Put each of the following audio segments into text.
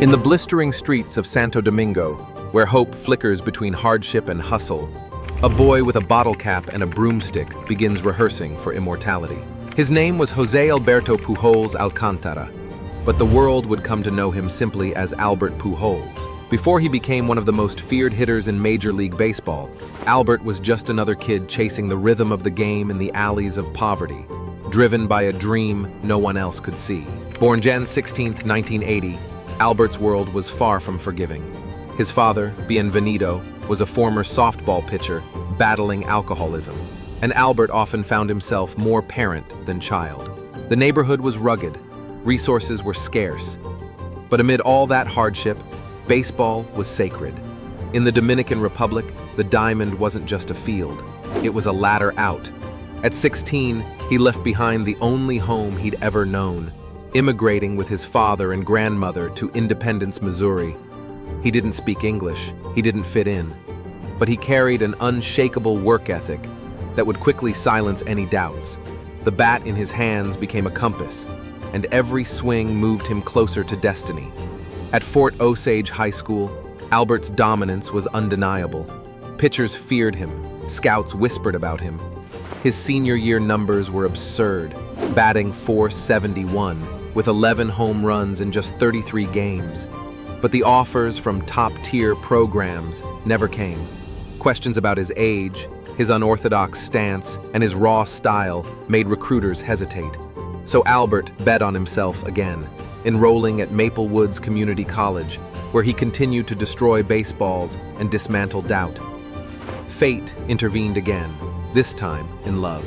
In the blistering streets of Santo Domingo, where hope flickers between hardship and hustle, a boy with a bottle cap and a broomstick begins rehearsing for immortality. His name was José Alberto Pujols Alcántara, but the world would come to know him simply as Albert Pujols. Before he became one of the most feared hitters in Major League Baseball, Albert was just another kid chasing the rhythm of the game in the alleys of poverty, driven by a dream no one else could see. Born January 16, 1980, Albert's world was far from forgiving. His father, Bienvenido, was a former softball pitcher battling alcoholism, and Albert often found himself more parent than child. The neighborhood was rugged, resources were scarce, but amid all that hardship, baseball was sacred. In the Dominican Republic, the diamond wasn't just a field, it was a ladder out. At 16, he left behind the only home he'd ever known, immigrating with his father and grandmother to Independence, Missouri. He didn't speak English, he didn't fit in, but he carried an unshakable work ethic that would quickly silence any doubts. The bat in his hands became a compass, and every swing moved him closer to destiny. At Fort Osage High School, Albert's dominance was undeniable. Pitchers feared him, scouts whispered about him. His senior year numbers were absurd, batting .471, with 11 home runs in just 33 games. But the offers from top-tier programs never came. Questions about his age, his unorthodox stance, and his raw style made recruiters hesitate. So Albert bet on himself again, enrolling at Maple Woods Community College, where he continued to destroy baseballs and dismantle doubt. Fate intervened again, this time in love.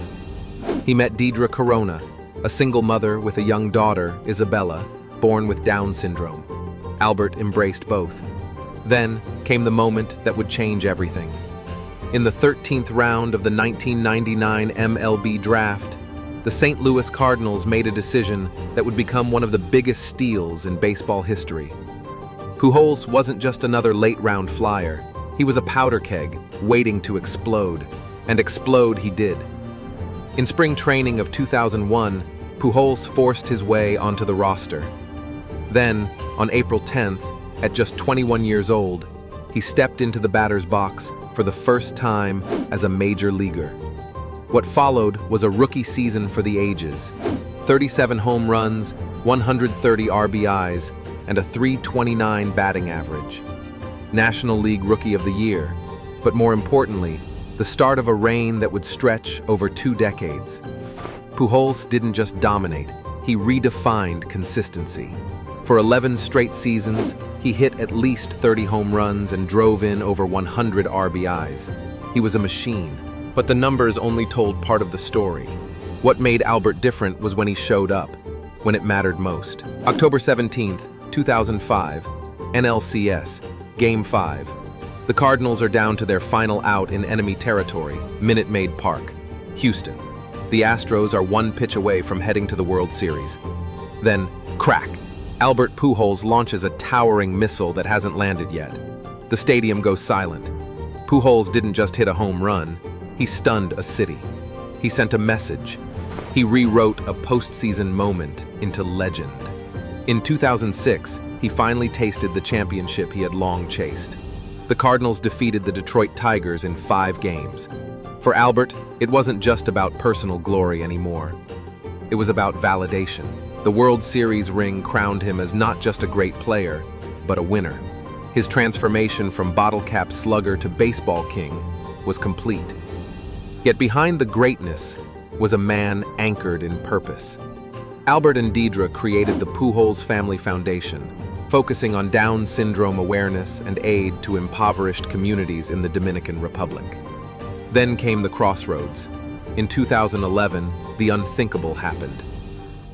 He met Deidre Corona, a single mother with a young daughter, Isabella, born with Down syndrome. Albert embraced both. Then came the moment that would change everything. In the 13th round of the 1999 MLB draft, the St. Louis Cardinals made a decision that would become one of the biggest steals in baseball history. Pujols wasn't just another late-round flyer. He was a powder keg waiting to explode, and explode he did. In spring training of 2001, Pujols forced his way onto the roster. Then, on April 10th, at just 21 years old, he stepped into the batter's box for the first time as a major leaguer. What followed was a rookie season for the ages: 37 home runs, 130 RBIs, and a .329 batting average. National League Rookie of the Year, but more importantly, the start of a reign that would stretch over 2 decades. Pujols didn't just dominate, he redefined consistency. For 11 straight seasons, he hit at least 30 home runs and drove in over 100 RBIs. He was a machine, but the numbers only told part of the story. What made Albert different was when he showed up, when it mattered most. October 17th, 2005, NLCS, Game 5. The Cardinals are down to their final out in enemy territory, Minute Maid Park, Houston. The Astros are 1 pitch away from heading to the World Series. Then, crack! Albert Pujols launches a towering missile that hasn't landed yet. The stadium goes silent. Pujols didn't just hit a home run, he stunned a city. He sent a message. He rewrote a postseason moment into legend. In 2006, he finally tasted the championship he had long chased. The Cardinals defeated the Detroit Tigers in 5 games. For Albert, it wasn't just about personal glory anymore. It was about validation. The World Series ring crowned him as not just a great player, but a winner. His transformation from bottle cap slugger to baseball king was complete. Yet behind the greatness was a man anchored in purpose. Albert and Deidre created the Pujols Family Foundation, focusing on Down syndrome awareness and aid to impoverished communities in the Dominican Republic. Then came the crossroads. In 2011, the unthinkable happened.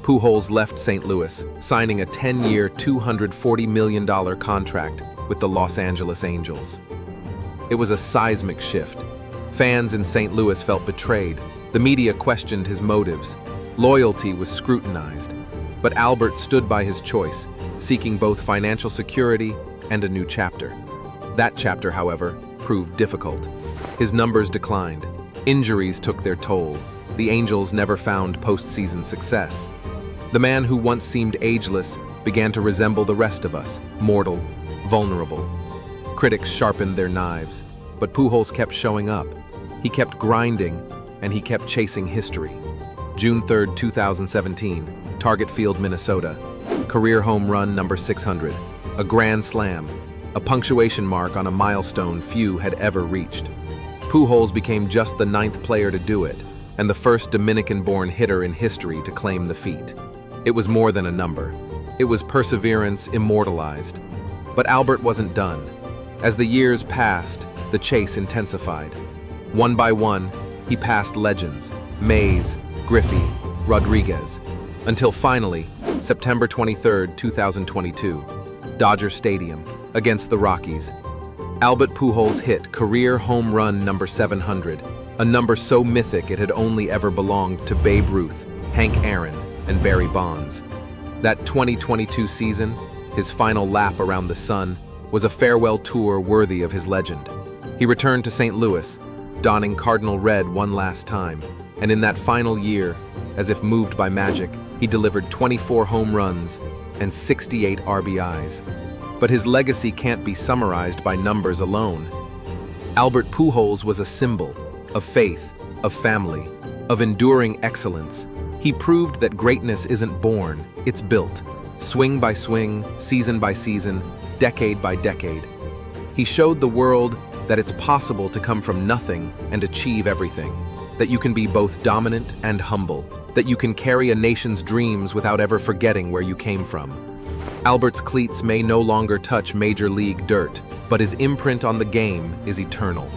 Pujols left St. Louis, signing a 10-year, $240 million contract with the Los Angeles Angels. It was a seismic shift. Fans in St. Louis felt betrayed. The media questioned his motives. Loyalty was scrutinized. But Albert stood by his choice, seeking both financial security and a new chapter. That chapter, however, proved difficult. His numbers declined. Injuries took their toll. The Angels never found postseason success. The man who once seemed ageless began to resemble the rest of us, mortal, vulnerable. Critics sharpened their knives, but Pujols kept showing up. He kept grinding, and he kept chasing history. June 3, 2017, Target Field, Minnesota. Career home run number 600. A grand slam, a punctuation mark on a milestone few had ever reached. Pujols became just the 9th player to do it, and the first Dominican-born hitter in history to claim the feat. It was more than a number. It was perseverance immortalized. But Albert wasn't done. As the years passed, the chase intensified. One by one, he passed legends, Mays, Griffey, Rodriguez, until finally, September 23, 2022, Dodger Stadium, against the Rockies. Albert Pujols hit career home run number 700, a number so mythic it had only ever belonged to Babe Ruth, Hank Aaron, and Barry Bonds. That 2022 season, his final lap around the sun, was a farewell tour worthy of his legend. He returned to St. Louis, donning Cardinal red one last time, and in that final year, as if moved by magic, he delivered 24 home runs and 68 RBIs. But his legacy can't be summarized by numbers alone. Albert Pujols was a symbol of faith, of family, of enduring excellence. He proved that greatness isn't born, it's built, swing by swing, season by season, decade by decade. He showed the world that it's possible to come from nothing and achieve everything, that you can be both dominant and humble, that you can carry a nation's dreams without ever forgetting where you came from. Albert's cleats may no longer touch major league dirt, but his imprint on the game is eternal.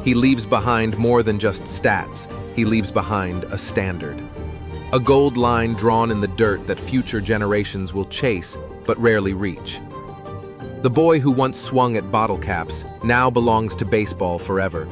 He leaves behind more than just stats, he leaves behind a standard. A gold line drawn in the dirt that future generations will chase, but rarely reach. The boy who once swung at bottle caps now belongs to baseball forever.